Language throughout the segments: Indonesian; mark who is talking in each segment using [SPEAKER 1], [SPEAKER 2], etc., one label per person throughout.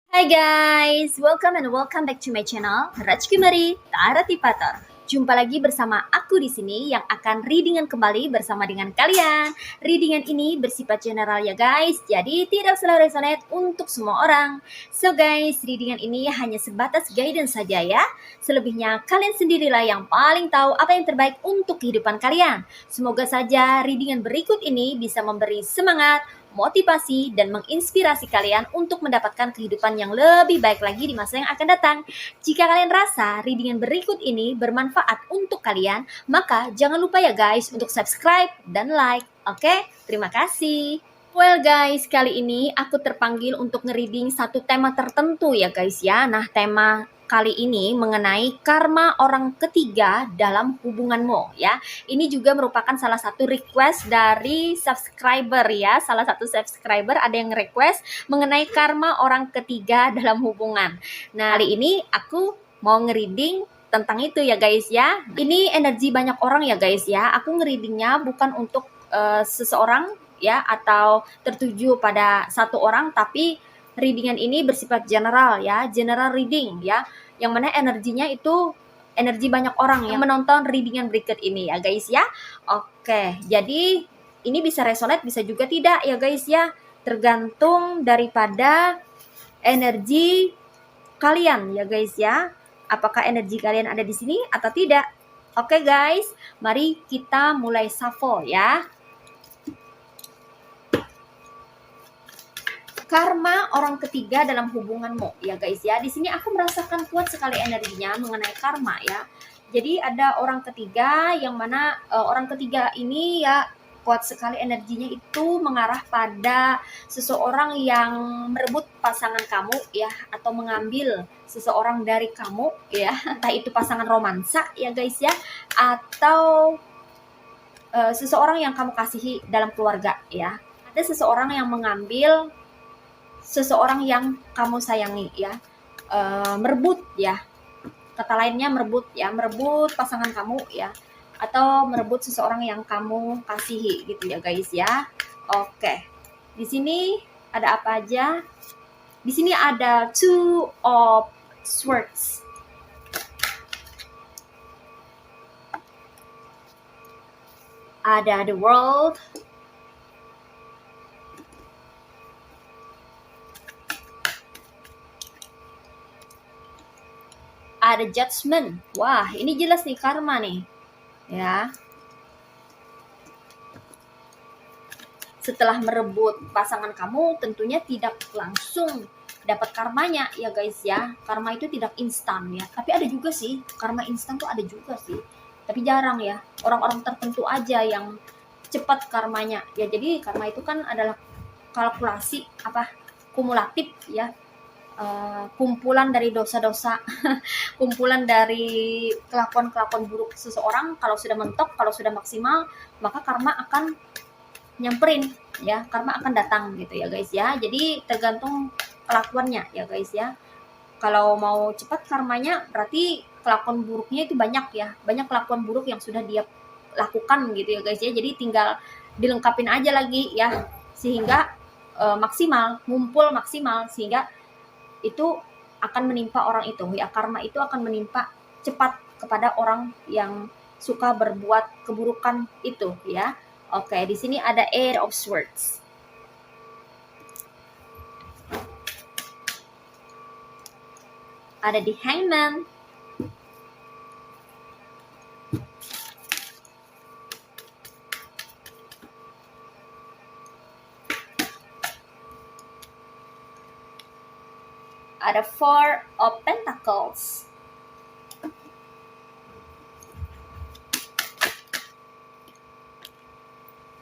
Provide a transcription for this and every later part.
[SPEAKER 1] Hai guys, welcome back to my channel Rajkumari Taratipatar. Jumpa lagi bersama aku di sini yang akan readingan kembali bersama dengan kalian. Readingan ini bersifat general ya guys, jadi tidak selalu resonate untuk semua orang. So guys, readingan ini hanya sebatas guidance saja ya. Selebihnya kalian sendirilah yang paling tahu apa yang terbaik untuk kehidupan kalian. Semoga saja readingan berikut ini bisa memberi semangat, motivasi, dan menginspirasi kalian untuk mendapatkan kehidupan yang lebih baik lagi di masa yang akan datang. Jika kalian rasa readingan berikut ini bermanfaat untuk kalian, maka jangan lupa ya guys untuk subscribe dan like. Oke, terima kasih. Well guys, kali ini aku terpanggil untuk nge-reading satu tema tertentu ya guys ya. Nah, tema kali ini mengenai karma orang ketiga dalam hubunganmu ya. Ini juga merupakan salah satu request dari subscriber ya. Salah satu subscriber ada yang request mengenai karma orang ketiga dalam hubungan. Nah, kali ini aku mau nge-reading tentang itu ya guys ya. Ini energi banyak orang ya guys ya. Aku nge-readingnya bukan untuk seseorang ya atau tertuju pada satu orang, tapi readingan ini bersifat general ya, general reading ya, yang mana energinya itu energi banyak orang yang menonton readingan berikut ini ya guys ya. Oke, jadi ini bisa resonate bisa juga tidak ya guys ya, tergantung daripada energi kalian ya guys ya. Apakah energi kalian ada di sini atau tidak? Oke guys, mari kita mulai shuffle ya. Karma orang ketiga dalam hubunganmu ya guys ya. Di sini aku merasakan kuat sekali energinya mengenai karma ya. Jadi ada orang ketiga yang mana orang ketiga ini ya kuat sekali energinya itu mengarah pada seseorang yang merebut pasangan kamu ya, atau mengambil seseorang dari kamu ya, entah itu pasangan romansa ya guys ya, atau seseorang yang kamu kasihi dalam keluarga ya. Ada seseorang yang mengambil seseorang yang kamu sayangi ya, merebut ya, kata lainnya merebut ya, merebut pasangan kamu ya, atau merebut seseorang yang kamu kasihi gitu ya guys ya. Oke, di sini ada apa aja? Di sini ada Two of Swords, ada The World, ada Judgment. Wah, ini jelas nih karma nih ya. Setelah merebut pasangan kamu, tentunya tidak langsung dapat karmanya ya guys ya. Karma itu tidak instan ya, tapi ada juga sih karma instan tuh, ada juga sih, tapi jarang ya. Orang-orang tertentu aja yang cepat karmanya ya. Jadi karma itu kan adalah kalkulasi kumulatif ya, kumpulan dari dosa-dosa kumpulan dari kelakuan-kelakuan buruk seseorang. Kalau sudah mentok, kalau sudah maksimal, maka karma akan nyamperin ya, karma akan datang gitu ya guys ya. Jadi tergantung kelakuannya ya guys ya. Kalau mau cepat karmanya, berarti kelakuan buruknya itu banyak ya, banyak kelakuan buruk yang sudah dia lakukan gitu ya guys ya. Jadi tinggal dilengkapin aja lagi ya, sehingga maksimal, ngumpul maksimal, sehingga itu akan menimpa orang itu ya. Karma itu akan menimpa cepat kepada orang yang suka berbuat keburukan itu ya. Oke, di sini ada Eight of Swords, ada di Hangman, ada Four of Pentacles,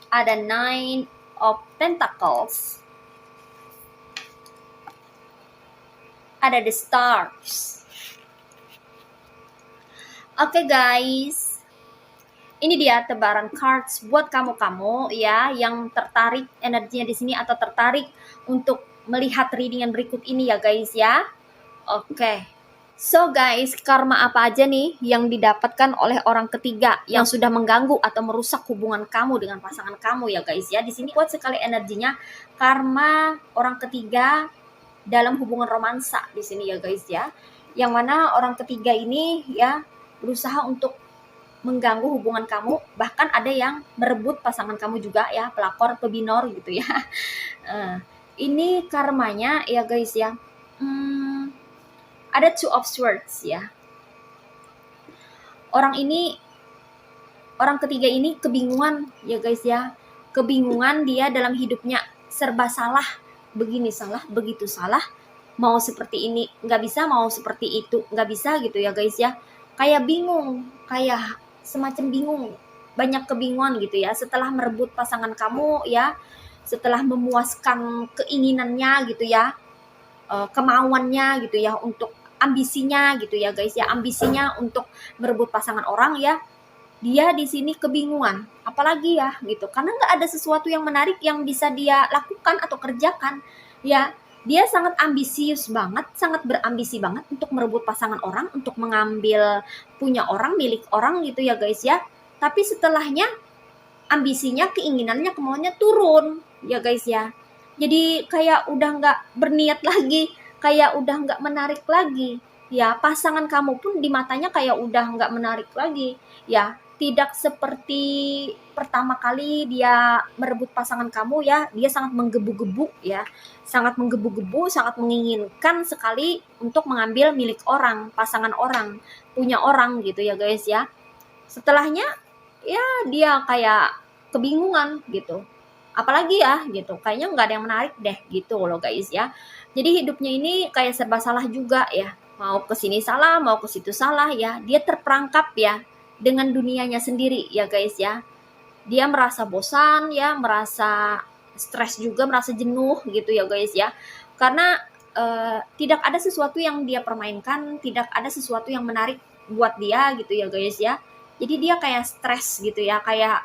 [SPEAKER 1] ada Nine of Pentacles, ada the Stars. Oke guys, ini dia tebaran cards buat kamu-kamu ya yang tertarik energinya di sini atau tertarik untuk melihat readingan berikut ini ya guys ya. Oke. So guys, karma apa aja nih yang didapatkan oleh orang ketiga yang sudah mengganggu atau merusak hubungan kamu dengan pasangan kamu ya guys ya. Di sini kuat sekali energinya, karma orang ketiga dalam hubungan romansa di sini ya guys ya. Yang mana orang ketiga ini ya berusaha untuk mengganggu hubungan kamu, bahkan ada yang merebut pasangan kamu juga ya, pelakor, pebinor gitu ya. Ini karmanya ya guys ya. Ada two of swords ya. Orang ketiga ini kebingungan ya guys ya. Kebingungan dia dalam hidupnya, serba salah, begini salah, begitu salah, mau seperti ini nggak bisa, mau seperti itu nggak bisa gitu ya guys ya. Kayak bingung, kayak semacam bingung, banyak kebingungan gitu ya setelah merebut pasangan kamu ya, setelah memuaskan keinginannya gitu ya, kemauannya gitu ya, untuk ambisinya gitu ya guys ya, ambisinya untuk merebut pasangan orang ya. Dia di sini kebingungan, apalagi ya gitu, karena nggak ada sesuatu yang menarik yang bisa dia lakukan atau kerjakan ya. Dia sangat ambisius banget, sangat berambisi banget untuk merebut pasangan orang, untuk mengambil punya orang, milik orang gitu ya guys ya. Tapi setelahnya ambisinya, keinginannya, kemauannya turun ya guys ya. Jadi kayak udah nggak berniat lagi, kayak udah nggak menarik lagi ya. Pasangan kamu pun di matanya kayak udah nggak menarik lagi ya. Tidak seperti pertama kali dia merebut pasangan kamu ya, dia sangat menggebu-gebu ya, sangat menggebu-gebu, sangat menginginkan sekali untuk mengambil milik orang, pasangan orang, punya orang gitu ya guys ya. Setelahnya ya dia kayak kebingungan gitu, apalagi ya gitu, kayaknya nggak ada yang menarik deh gitu loh guys ya. Jadi hidupnya ini kayak serba salah juga ya, mau ke sini salah, mau ke situ salah ya. Dia terperangkap ya dengan dunianya sendiri ya guys ya. Dia merasa bosan ya, merasa stres juga, merasa jenuh gitu ya guys ya. Karena tidak ada sesuatu yang dia permainkan, tidak ada sesuatu yang menarik buat dia gitu ya guys ya. Jadi dia kayak stres gitu ya, kayak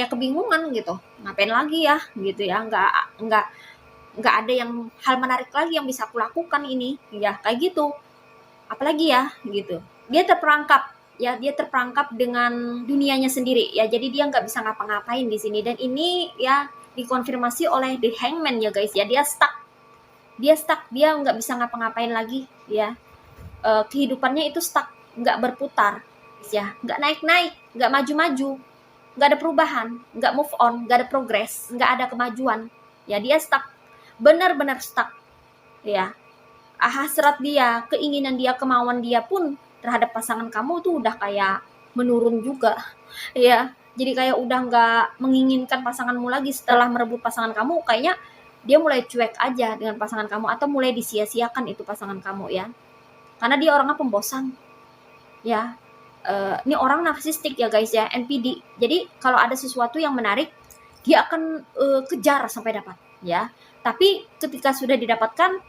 [SPEAKER 1] kebingungan gitu, ngapain lagi ya gitu ya, nggak ada yang hal menarik lagi yang bisa aku lakukan ini ya, kayak gitu, apalagi ya gitu. Dia terperangkap ya, dia terperangkap dengan dunianya sendiri ya, jadi dia nggak bisa ngapa-ngapain di sini. Dan ini ya dikonfirmasi oleh the hangman ya guys ya, dia stuck, dia nggak bisa ngapa-ngapain lagi ya. Kehidupannya itu stuck, nggak berputar ya, nggak naik-naik, nggak maju-maju, nggak ada perubahan, nggak move on, nggak ada progres, nggak ada kemajuan ya. Dia stuck, benar-benar stuck ya. Hasrat dia, keinginan dia, kemauan dia pun terhadap pasangan kamu tuh udah kayak menurun juga ya. Jadi kayak udah nggak menginginkan pasanganmu lagi setelah merebut pasangan kamu. Kayaknya dia mulai cuek aja dengan pasangan kamu, atau mulai disia-siakan itu pasangan kamu ya, karena dia orangnya pembosan ya. Ini orang narsistik ya guys ya, NPD. Jadi kalau ada sesuatu yang menarik, dia akan kejar sampai dapat ya. Tapi ketika sudah didapatkan,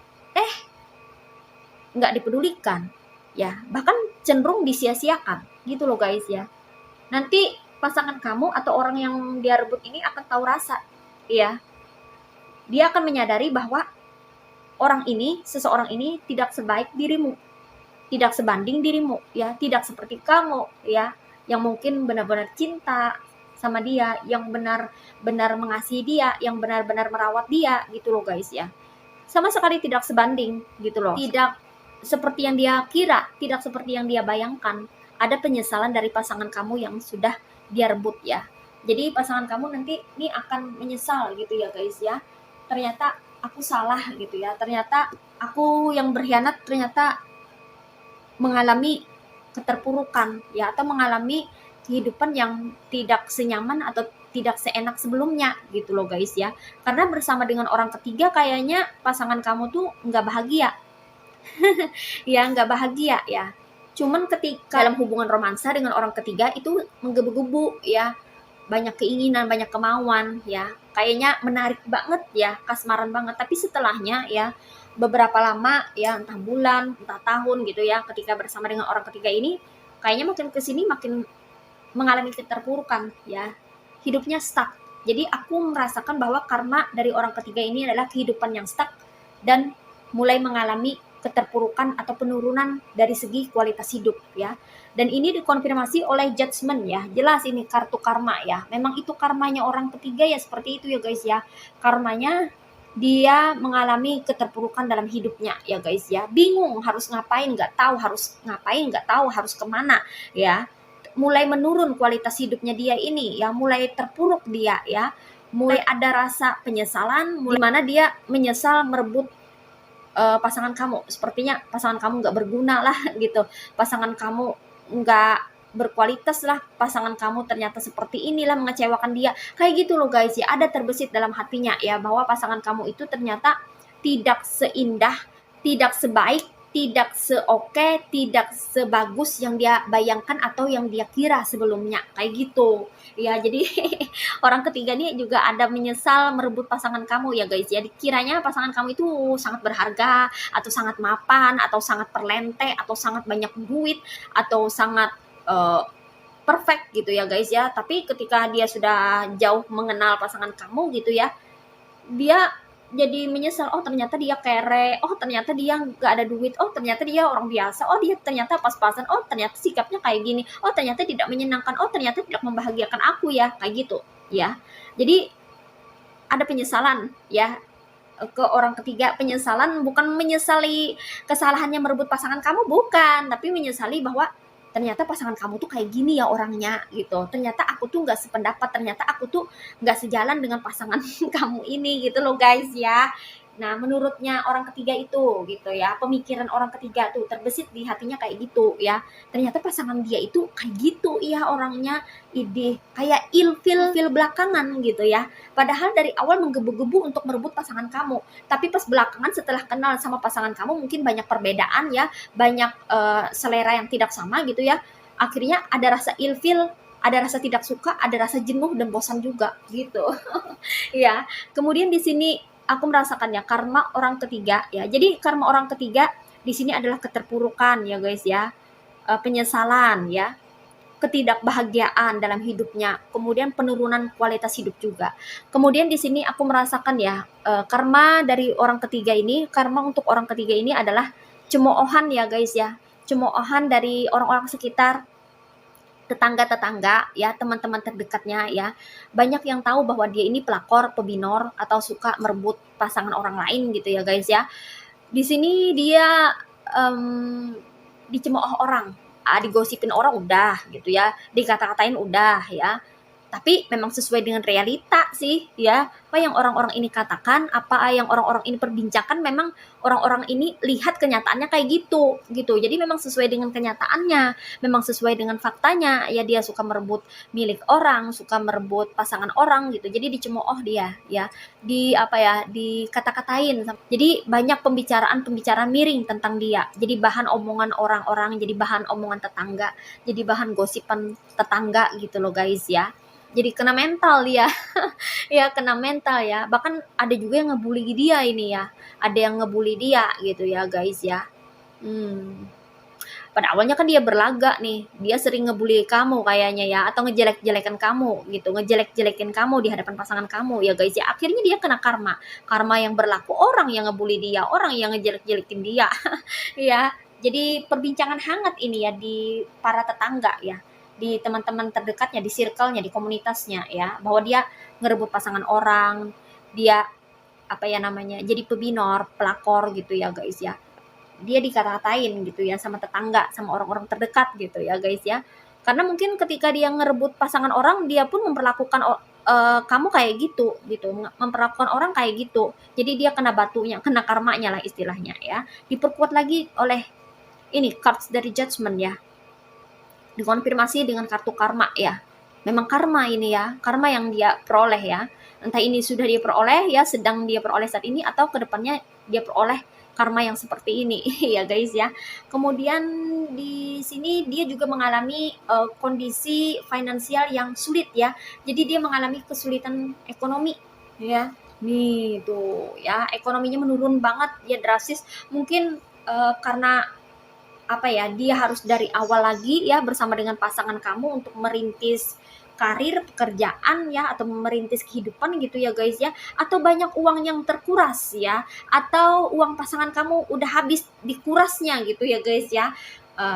[SPEAKER 1] nggak dipedulikan ya, bahkan cenderung disia-siakan gitu loh guys ya. Nanti pasangan kamu atau orang yang dia rebut ini akan tahu rasa ya. Dia akan menyadari bahwa seseorang ini tidak sebaik dirimu, tidak sebanding dirimu ya, tidak seperti kamu ya, yang mungkin benar-benar cinta sama dia, yang benar-benar mengasihi dia, yang benar-benar merawat dia gitu loh guys ya. Sama sekali tidak sebanding gitu loh, tidak seperti yang dia kira, tidak seperti yang dia bayangkan. Ada penyesalan dari pasangan kamu yang sudah dia rebut ya. Jadi pasangan kamu nanti ini akan menyesal gitu ya guys ya, ternyata aku salah gitu ya, ternyata aku yang berkhianat, ternyata mengalami keterpurukan ya, atau mengalami kehidupan yang tidak senyaman atau tidak seenak sebelumnya gitu loh guys ya. Karena bersama dengan orang ketiga kayaknya pasangan kamu tuh nggak bahagia ya, nggak bahagia ya. Cuman ketika dalam hubungan romansa dengan orang ketiga itu menggebu-gebu ya, banyak keinginan, banyak kemauan ya, kayaknya menarik banget ya, kasmaran banget. Tapi setelahnya ya, beberapa lama ya, entah bulan, entah tahun gitu ya, ketika bersama dengan orang ketiga ini, kayaknya makin kesini makin mengalami keterpurukan ya, hidupnya stuck. Jadi aku merasakan bahwa karma dari orang ketiga ini adalah kehidupan yang stuck dan mulai mengalami keterpurukan atau penurunan dari segi kualitas hidup ya. Dan ini dikonfirmasi oleh judgment ya, jelas ini kartu karma ya, memang itu karmanya orang ketiga ya, seperti itu ya guys ya. Karmanya dia mengalami keterpurukan dalam hidupnya ya guys ya, bingung harus ngapain, nggak tahu harus ngapain, nggak tahu harus kemana ya, mulai menurun kualitas hidupnya dia ini ya, mulai terpuruk dia ya, mulai ada rasa penyesalan, mulai mana dia menyesal merebut pasangan kamu, sepertinya pasangan kamu nggak berguna lah gitu, pasangan kamu nggak berkualitas lah, pasangan kamu ternyata seperti inilah, mengecewakan dia, kayak gitu loh guys ya, ada terbesit dalam hatinya ya, bahwa pasangan kamu itu ternyata tidak seindah, tidak sebaik, tidak seoke, tidak sebagus yang dia bayangkan atau yang dia kira sebelumnya, kayak gitu ya. Jadi orang ketiga nih juga ada menyesal merebut pasangan kamu ya guys ya, dikiranya pasangan kamu itu sangat berharga atau sangat mapan atau sangat perlente atau sangat banyak duit atau sangat perfect gitu ya guys ya, tapi ketika dia sudah jauh mengenal pasangan kamu gitu ya, dia jadi menyesal, oh ternyata dia kere, oh ternyata dia nggak ada duit, oh ternyata dia orang biasa, oh dia ternyata pas-pasan, oh ternyata sikapnya kayak gini, oh ternyata tidak menyenangkan, oh ternyata tidak membahagiakan aku ya, kayak gitu ya. Jadi ada penyesalan ya ke orang ketiga, penyesalan bukan menyesali kesalahannya merebut pasangan kamu, bukan, tapi menyesali bahwa ternyata pasangan kamu tuh kayak gini ya orangnya gitu, ternyata aku tuh nggak sependapat, ternyata aku tuh nggak sejalan dengan pasangan kamu ini gitu loh guys ya. Nah menurutnya orang ketiga itu gitu ya, pemikiran orang ketiga tuh terbesit di hatinya kayak gitu ya, ternyata pasangan dia itu kayak gitu ya orangnya, ide kayak ilfil belakangan gitu ya, padahal dari awal menggebu-gebu untuk merebut pasangan kamu, tapi pas belakangan setelah kenal sama pasangan kamu mungkin banyak perbedaan ya, banyak selera yang tidak sama gitu ya, akhirnya ada rasa ilfil, ada rasa tidak suka, ada rasa jenuh dan bosan juga gitu. Ya, kemudian di sini aku merasakan ya karma orang ketiga ya. Jadi karma orang ketiga di sini adalah keterpurukan ya guys ya, penyesalan ya, ketidakbahagiaan dalam hidupnya, kemudian penurunan kualitas hidup juga. Kemudian di sini aku merasakan ya, karma dari orang ketiga ini, karma untuk orang ketiga ini adalah cemoohan ya guys ya, cemoohan dari orang-orang sekitar, tetangga-tetangga ya, teman-teman terdekatnya ya. Banyak yang tahu bahwa dia ini pelakor, pebinor atau suka merebut pasangan orang lain gitu ya guys ya. Di sini dia dicemooh orang, digosipin orang udah gitu ya, dikata-katain udah ya, tapi memang sesuai dengan realita sih ya, apa yang orang-orang ini katakan, apa yang orang-orang ini perbincangkan, memang orang-orang ini lihat kenyataannya kayak gitu gitu, jadi memang sesuai dengan kenyataannya, memang sesuai dengan faktanya ya, dia suka merebut milik orang, suka merebut pasangan orang gitu, jadi dicemooh dia ya, di apa ya, dikata-katain, jadi banyak pembicaraan-pembicaraan miring tentang dia, jadi bahan omongan orang-orang, jadi bahan omongan tetangga, jadi bahan gosipan tetangga gitu loh guys ya. Jadi kena mental dia. Ya kena mental ya, bahkan ada juga yang ngebully dia ini ya, ada yang ngebully dia gitu ya guys ya. Pada awalnya kan dia berlaga nih, dia sering ngebully kamu kayaknya ya, atau ngejelek-jelekan kamu gitu, ngejelek-jelekin kamu di hadapan pasangan kamu ya guys ya, akhirnya dia kena karma, karma yang berlaku, orang yang ngebully dia, orang yang ngejelek-jelekin dia. Ya, jadi perbincangan hangat ini ya di para tetangga ya, di teman-teman terdekatnya, di circle-nya, di komunitasnya ya, bahwa dia ngerebut pasangan orang, dia apa ya namanya, jadi pebinor, pelakor gitu ya guys ya. Dia dikata-katain gitu ya sama tetangga, sama orang-orang terdekat gitu ya guys ya. Karena mungkin ketika dia ngerebut pasangan orang, dia pun memperlakukan kamu kayak gitu gitu, memperlakukan orang kayak gitu. Jadi dia kena batunya, kena karmanya lah istilahnya ya. Diperkuat lagi oleh ini cards dari judgment ya, dikonfirmasi dengan kartu karma ya. Memang karma ini ya, karma yang dia peroleh ya. Entah ini sudah dia peroleh ya, sedang dia peroleh saat ini, atau kedepannya dia peroleh karma yang seperti ini ya guys ya. Kemudian di sini dia juga mengalami kondisi finansial yang sulit ya. Jadi dia mengalami kesulitan ekonomi ya. Nih tuh ya, ekonominya menurun banget, dia drastis. Mungkin karena apa ya, dia harus dari awal lagi ya bersama dengan pasangan kamu untuk merintis karir, pekerjaan ya, atau merintis kehidupan gitu ya guys ya, atau banyak uang yang terkuras ya, atau uang pasangan kamu udah habis dikurasnya gitu ya guys ya.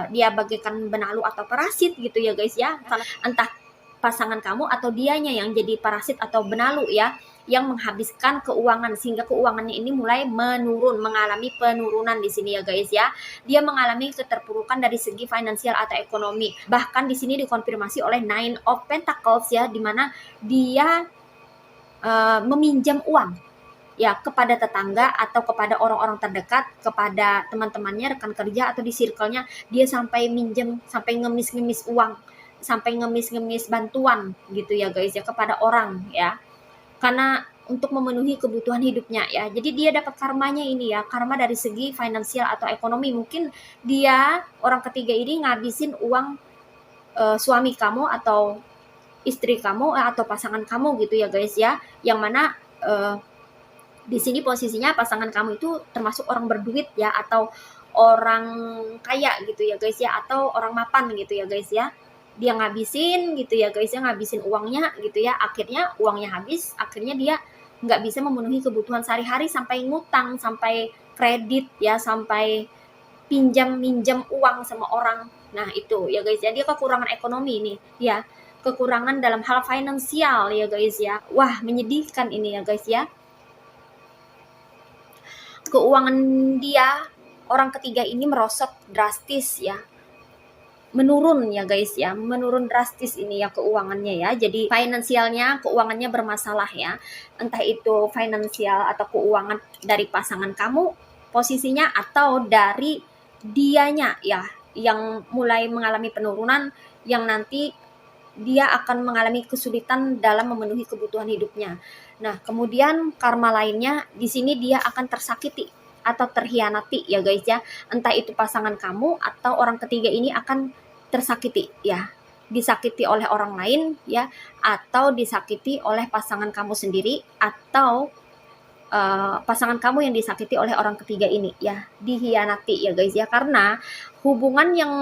[SPEAKER 1] Dia bagaikan benalu atau parasit gitu ya guys ya, entah pasangan kamu atau dianya yang jadi parasit atau benalu ya. yang menghabiskan keuangan, sehingga keuangannya ini mulai mengalami penurunan di sini ya guys ya. Dia mengalami keterpurukan dari segi finansial atau ekonomi. Bahkan di sini dikonfirmasi oleh Nine of Pentacles ya, di mana dia meminjam uang ya kepada tetangga atau kepada orang-orang terdekat, kepada teman-temannya, rekan kerja atau di circle-nya. Dia sampai minjem, sampai ngemis-ngemis uang, sampai ngemis-ngemis bantuan gitu ya guys ya kepada orang ya, karena untuk memenuhi kebutuhan hidupnya ya. Jadi dia dapat karmanya ini ya, karma dari segi finansial atau ekonomi. Mungkin dia, orang ketiga ini, ngabisin uang suami kamu atau istri kamu atau pasangan kamu gitu ya guys ya, yang mana di sini posisinya pasangan kamu itu termasuk orang berduit ya, atau orang kaya gitu ya guys ya, atau orang mapan gitu ya guys ya. Dia ngabisin gitu ya guys ya, ngabisin uangnya gitu ya, akhirnya uangnya habis, akhirnya dia nggak bisa memenuhi kebutuhan sehari-hari, sampai ngutang, sampai kredit ya, sampai minjam uang sama orang. Nah itu ya guys ya, dia kekurangan ekonomi ini ya, kekurangan dalam hal finansial ya guys ya. Wah, menyedihkan ini ya guys ya. Keuangan dia, orang ketiga ini, merosot drastis ya, menurun ya guys ya, menurun drastis ini ya keuangannya ya. Jadi finansialnya, keuangannya bermasalah ya, entah itu finansial atau keuangan dari pasangan kamu posisinya, atau dari dianya ya, yang mulai mengalami penurunan, yang nanti dia akan mengalami kesulitan dalam memenuhi kebutuhan hidupnya. Nah, kemudian karma lainnya di sini, dia akan tersakiti atau terhianati ya guys ya. Entah itu pasangan kamu atau orang ketiga ini akan tersakiti ya. Disakiti oleh orang lain ya, atau disakiti oleh pasangan kamu sendiri, atau pasangan kamu yang disakiti oleh orang ketiga ini ya, dihianati ya guys ya. Karena hubungan yang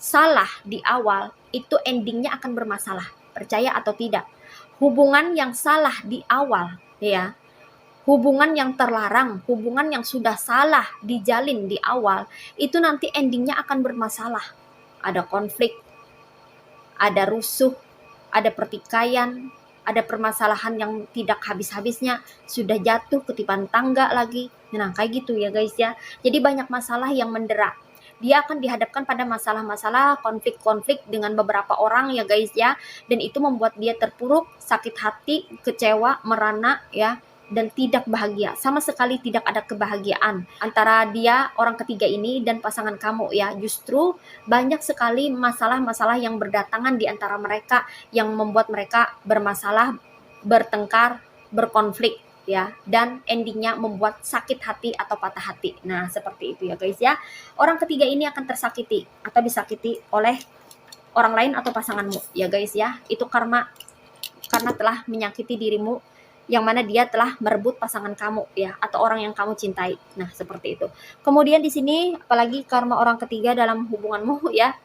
[SPEAKER 1] salah di awal itu endingnya akan bermasalah, percaya atau tidak. Hubungan yang salah di awal ya, hubungan yang terlarang, hubungan yang sudah salah dijalin di awal, itu nanti endingnya akan bermasalah. Ada konflik, ada rusuh, ada pertikaian, ada permasalahan yang tidak habis-habisnya, sudah jatuh ketipan tangga lagi. Nah kayak gitu ya guys ya. Jadi banyak masalah yang mendera. Dia akan dihadapkan pada masalah-masalah, konflik-konflik dengan beberapa orang ya guys ya. Dan itu membuat dia terpuruk, sakit hati, kecewa, merana ya, dan tidak bahagia. Sama sekali tidak ada kebahagiaan antara dia, orang ketiga ini, dan pasangan kamu ya. Justru banyak sekali masalah-masalah yang berdatangan di antara mereka, yang membuat mereka bermasalah, bertengkar, berkonflik ya, dan endingnya membuat sakit hati atau patah hati. Nah seperti itu ya guys ya. Orang ketiga ini akan tersakiti atau disakiti oleh orang lain atau pasanganmu ya guys ya. Itu karena telah menyakiti dirimu, yang mana dia telah merebut pasangan kamu ya, atau orang yang kamu cintai. Nah seperti itu. Kemudian di sini apalagi karma orang ketiga dalam hubunganmu ya.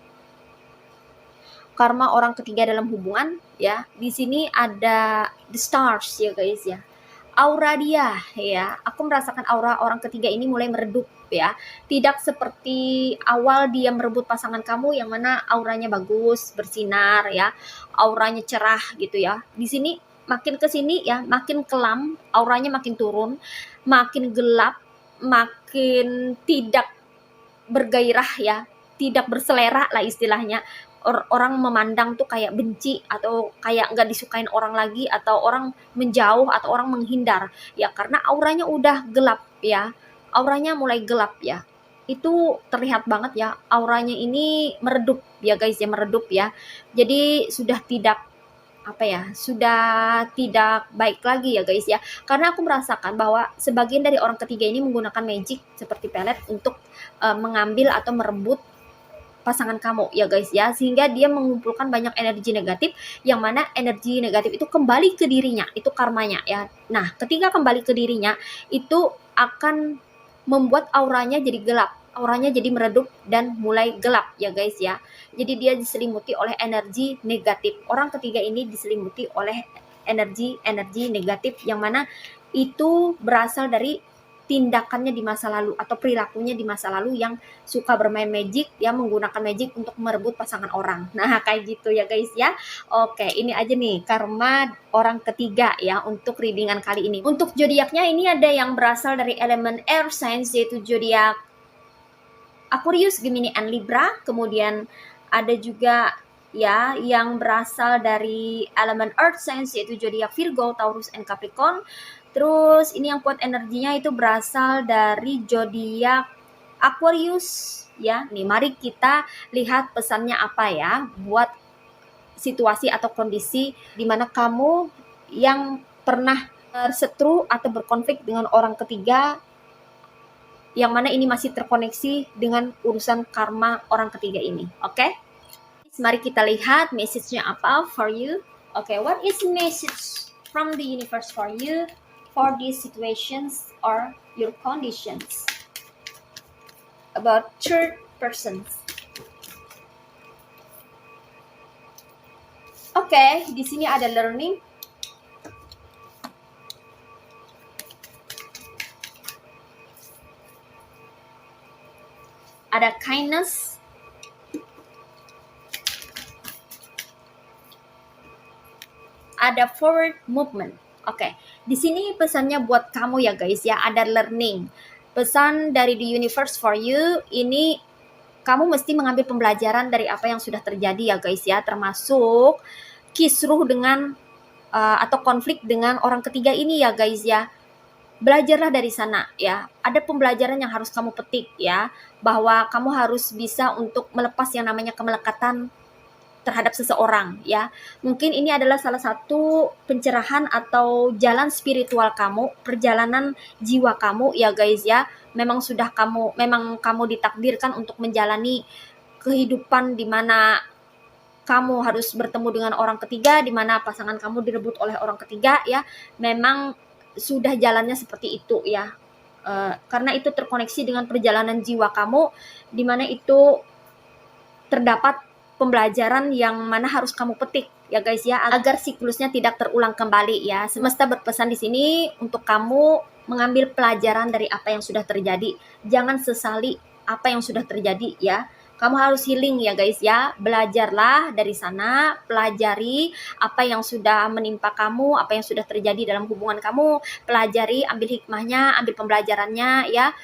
[SPEAKER 1] Karma orang ketiga dalam hubungan ya, di sini ada the stars ya guys ya. Aura dia ya, aku merasakan aura orang ketiga ini mulai meredup ya. Tidak seperti awal dia merebut pasangan kamu, yang mana auranya bagus, bersinar ya, auranya cerah gitu ya. Di sini makin ke sini ya, makin kelam, auranya makin turun, makin gelap, makin tidak bergairah ya, tidak berselera lah istilahnya. Orang memandang tuh kayak benci, atau kayak nggak disukain orang lagi, atau orang menjauh, atau orang menghindar ya, karena auranya udah gelap ya, auranya mulai gelap ya. Itu terlihat banget ya, auranya ini meredup ya guys ya, meredup ya. Jadi sudah tidak sudah tidak baik lagi ya guys ya. Karena aku merasakan bahwa sebagian dari orang ketiga ini menggunakan magic seperti pelet untuk mengambil atau merebut pasangan kamu ya guys ya, sehingga dia mengumpulkan banyak energi negatif, yang mana energi negatif itu kembali ke dirinya, itu karmanya ya. Nah ketika kembali ke dirinya, itu akan membuat auranya jadi gelap, auranya jadi meredup dan mulai gelap ya guys ya. Jadi dia diselimuti oleh energi negatif. Orang ketiga ini diselimuti oleh energi negatif, yang mana itu berasal dari tindakannya di masa lalu atau perilakunya di masa lalu yang suka bermain magic, ya menggunakan magic untuk merebut pasangan orang. Nah, kayak gitu ya guys ya. Oke, ini aja nih karma orang ketiga ya untuk readingan kali ini. Untuk zodiaknya ini ada yang berasal dari elemen air signs yaitu zodiak Aquarius, Gemini, and Libra. Kemudian ada juga ya yang berasal dari elemen earth signs yaitu zodiak Virgo, Taurus, and Capricorn. Terus ini yang kuat energinya itu berasal dari zodiak Aquarius ya. Nih mari kita lihat pesannya apa ya buat situasi atau kondisi di mana kamu yang pernah berseteru atau berkonflik dengan orang ketiga, yang mana ini masih terkoneksi dengan urusan karma orang ketiga ini. Oke? Mari kita lihat message-nya apa for you. Oke, what is message from the universe for you for these situations or your conditions about third persons? Oke, di sini ada learning. Ada kindness. Ada forward movement. Oke, di sini pesannya buat kamu ya guys ya, ada learning. Pesan dari the universe for you ini kamu mesti mengambil pembelajaran dari apa yang sudah terjadi ya guys ya, termasuk kisruh dengan atau konflik dengan orang ketiga ini ya guys ya. Belajarlah dari sana ya. Ada pembelajaran yang harus kamu petik ya, bahwa kamu harus bisa untuk melepas yang namanya kemelekatan terhadap seseorang ya. Mungkin ini adalah salah satu pencerahan atau jalan spiritual kamu, perjalanan jiwa kamu ya guys ya. Memang kamu ditakdirkan untuk menjalani kehidupan di mana kamu harus bertemu dengan orang ketiga, di mana pasangan kamu direbut oleh orang ketiga ya. Memang sudah jalannya seperti itu ya, karena itu terkoneksi dengan perjalanan jiwa kamu, di mana itu terdapat pembelajaran yang mana harus kamu petik ya guys ya, agar siklusnya tidak terulang kembali ya. Semesta berpesan di sini untuk kamu mengambil pelajaran dari apa yang sudah terjadi, jangan sesali apa yang sudah terjadi ya. Kamu harus healing ya guys ya. Belajarlah dari sana, pelajari apa yang sudah menimpa kamu, apa yang sudah terjadi dalam hubungan kamu, pelajari, ambil hikmahnya, ambil pembelajarannya ya.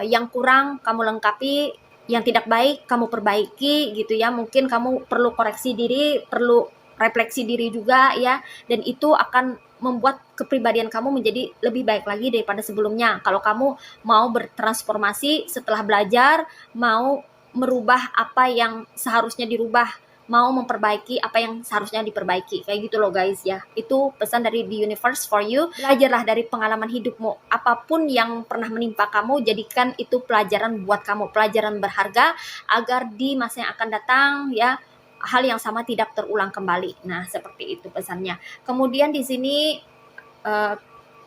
[SPEAKER 1] Yang kurang kamu lengkapi, yang tidak baik kamu perbaiki gitu ya. Mungkin kamu perlu koreksi diri, perlu refleksi diri juga ya, dan itu akan membuat kepribadian kamu menjadi lebih baik lagi daripada sebelumnya. Kalau kamu mau bertransformasi setelah belajar, mau merubah apa yang seharusnya dirubah, mau memperbaiki apa yang seharusnya diperbaiki, kayak gitu loh guys ya. Itu pesan dari the universe for you. Belajarlah dari pengalaman hidupmu, apapun yang pernah menimpa kamu, jadikan itu pelajaran buat kamu, pelajaran berharga, agar di masa yang akan datang ya hal yang sama tidak terulang kembali. Nah, seperti itu pesannya. Kemudian di sini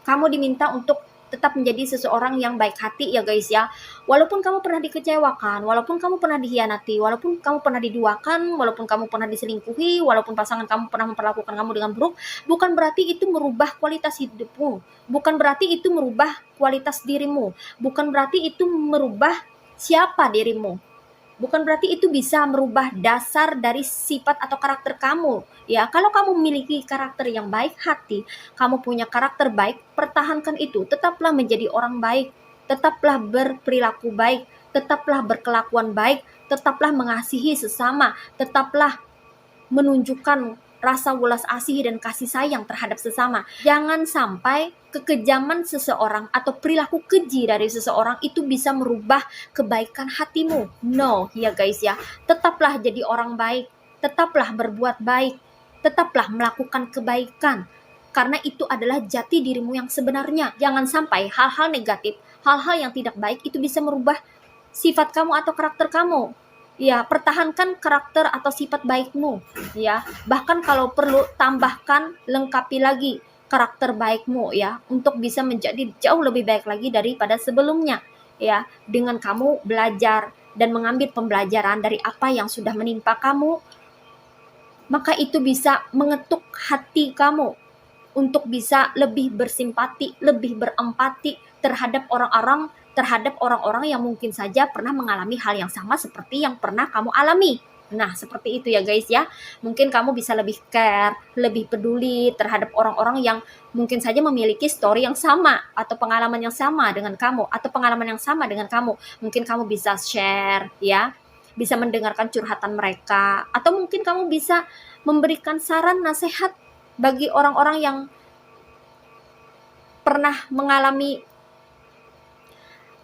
[SPEAKER 1] kamu diminta untuk tetap menjadi seseorang yang baik hati ya guys ya. Walaupun kamu pernah dikecewakan, walaupun kamu pernah dikhianati, walaupun kamu pernah diduakan, walaupun kamu pernah diselingkuhi, walaupun pasangan kamu pernah memperlakukan kamu dengan buruk, bukan berarti itu merubah kualitas hidupmu, bukan berarti itu merubah kualitas dirimu, bukan berarti itu merubah siapa dirimu, bukan berarti itu bisa merubah dasar dari sifat atau karakter kamu ya. Kalau kamu memiliki karakter yang baik hati, kamu punya karakter baik, pertahankan itu. Tetaplah menjadi orang baik, tetaplah berperilaku baik, tetaplah berkelakuan baik, tetaplah mengasihi sesama, tetaplah menunjukkan rasa welas asih dan kasih sayang terhadap sesama. Jangan sampai kekejaman seseorang atau perilaku keji dari seseorang itu bisa merubah kebaikan hatimu. No, ya guys ya. Tetaplah jadi orang baik, tetaplah berbuat baik, tetaplah melakukan kebaikan. Karena itu adalah jati dirimu yang sebenarnya. Jangan sampai hal-hal negatif, hal-hal yang tidak baik itu bisa merubah sifat kamu atau karakter kamu. Ya, pertahankan karakter atau sifat baikmu ya. Bahkan kalau perlu tambahkan, lengkapi lagi karakter baikmu ya, untuk bisa menjadi jauh lebih baik lagi daripada sebelumnya ya. Dengan kamu belajar dan mengambil pembelajaran dari apa yang sudah menimpa kamu, maka itu bisa mengetuk hati kamu untuk bisa lebih bersimpati, lebih berempati terhadap orang-orang yang mungkin saja pernah mengalami hal yang sama seperti yang pernah kamu alami. Nah, seperti itu ya guys ya. Mungkin kamu bisa lebih care, lebih peduli terhadap orang-orang yang mungkin saja memiliki story yang sama atau pengalaman yang sama dengan kamu atau pengalaman yang sama dengan kamu. Mungkin kamu bisa share ya, bisa mendengarkan curhatan mereka, atau mungkin kamu bisa memberikan saran nasihat bagi orang-orang yang pernah mengalami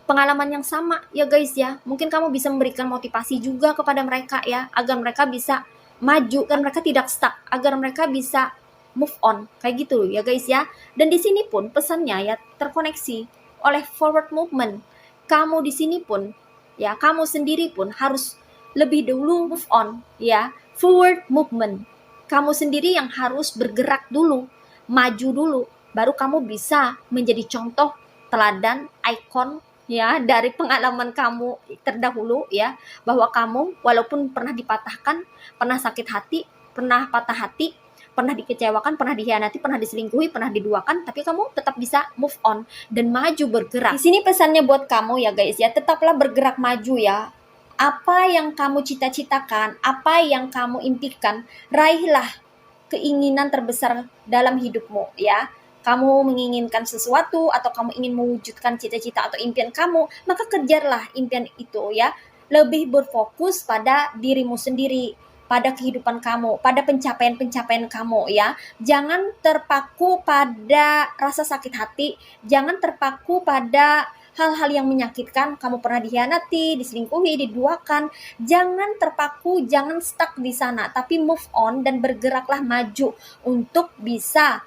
[SPEAKER 1] pengalaman yang sama ya guys ya. Mungkin kamu bisa memberikan motivasi juga kepada mereka ya, agar mereka bisa maju, agar mereka tidak stuck, agar mereka bisa move on, kayak gitu ya guys ya. Dan di sini pun pesannya ya terkoneksi oleh forward movement. Kamu di sini pun ya, kamu sendiri pun harus lebih dulu move on ya, forward movement. Kamu sendiri yang harus bergerak dulu, maju dulu, baru kamu bisa menjadi contoh, teladan, ikon ya dari pengalaman kamu terdahulu ya, bahwa kamu walaupun pernah dipatahkan, pernah sakit hati, pernah patah hati, pernah dikecewakan, pernah dikhianati, pernah diselingkuhi, pernah diduakan, tapi kamu tetap bisa move on dan maju bergerak. Di sini pesannya buat kamu ya guys ya, tetaplah bergerak maju ya. Apa yang kamu cita-citakan, apa yang kamu impikan, raihlah keinginan terbesar dalam hidupmu ya. Kamu menginginkan sesuatu atau kamu ingin mewujudkan cita-cita atau impian kamu, maka kejarlah impian itu ya. Lebih berfokus pada dirimu sendiri, pada kehidupan kamu, pada pencapaian-pencapaian kamu ya. Jangan terpaku pada rasa sakit hati, jangan terpaku pada hal-hal yang menyakitkan. Kamu pernah dikhianati, diselingkuhi, diduakan. Jangan terpaku, jangan stuck di sana, tapi move on dan bergeraklah maju untuk bisa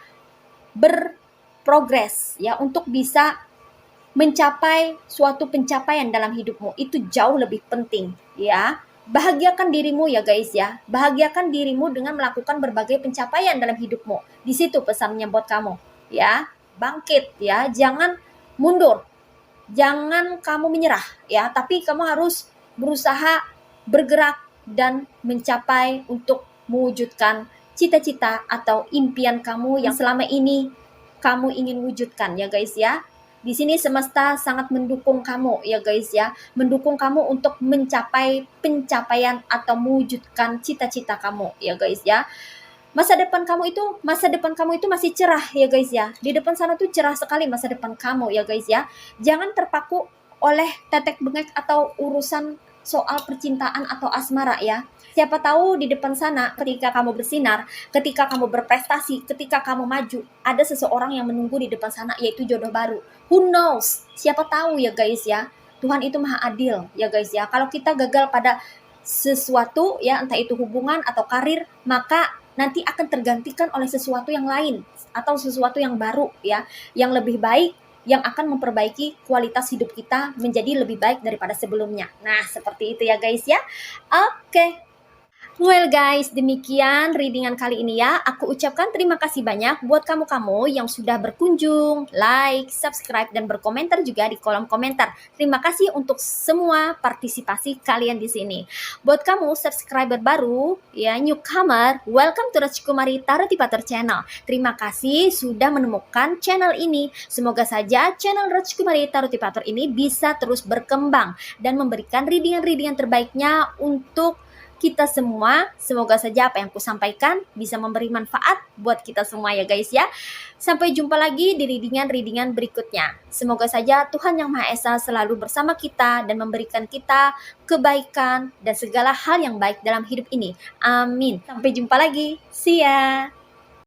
[SPEAKER 1] berprogres ya, untuk bisa mencapai suatu pencapaian dalam hidupmu. Itu jauh lebih penting ya. Bahagiakan dirimu ya guys ya. Bahagiakan dirimu dengan melakukan berbagai pencapaian dalam hidupmu. Di situ pesannya buat kamu ya. Bangkit ya, jangan mundur. Jangan kamu menyerah ya, tapi kamu harus berusaha bergerak dan mencapai untuk mewujudkan cita-cita atau impian kamu yang selama ini kamu ingin wujudkan ya guys ya. Di sini semesta sangat mendukung kamu ya guys ya, mendukung kamu untuk mencapai pencapaian atau mewujudkan cita-cita kamu ya guys ya. Masa depan kamu itu masih cerah ya guys ya. Di depan sana tuh cerah sekali masa depan kamu ya guys ya. Jangan terpaku oleh tetek bengek atau urusan soal percintaan atau asmara ya. Siapa tahu di depan sana ketika kamu bersinar, ketika kamu berprestasi, ketika kamu maju, ada seseorang yang menunggu di depan sana, yaitu jodoh baru. Who knows? Siapa tahu ya guys ya. Tuhan itu maha adil ya guys ya. Kalau kita gagal pada sesuatu ya, entah itu hubungan atau karir, maka nanti akan tergantikan oleh sesuatu yang lain atau sesuatu yang baru ya, yang lebih baik, yang akan memperbaiki kualitas hidup kita menjadi lebih baik daripada sebelumnya. Nah, seperti itu ya guys ya. Oke. Well guys, demikian readingan kali ini ya. Aku ucapkan terima kasih banyak buat kamu-kamu yang sudah berkunjung, like, subscribe, dan berkomentar juga di kolom komentar. Terima kasih untuk semua partisipasi kalian di sini. Buat kamu subscriber baru, ya newcomer, welcome to Rajkumari Taratipator Channel. Terima kasih sudah menemukan channel ini. Semoga saja channel Rajkumari Taratipator ini bisa terus berkembang dan memberikan readingan-readingan terbaiknya untuk kita semua. Semoga saja apa yang aku sampaikan bisa memberi manfaat buat kita semua ya guys ya. Sampai jumpa lagi di readingan-readingan berikutnya. Semoga saja Tuhan Yang Maha Esa selalu bersama kita dan memberikan kita kebaikan dan segala hal yang baik dalam hidup ini. Amin. Sampai jumpa lagi. See ya.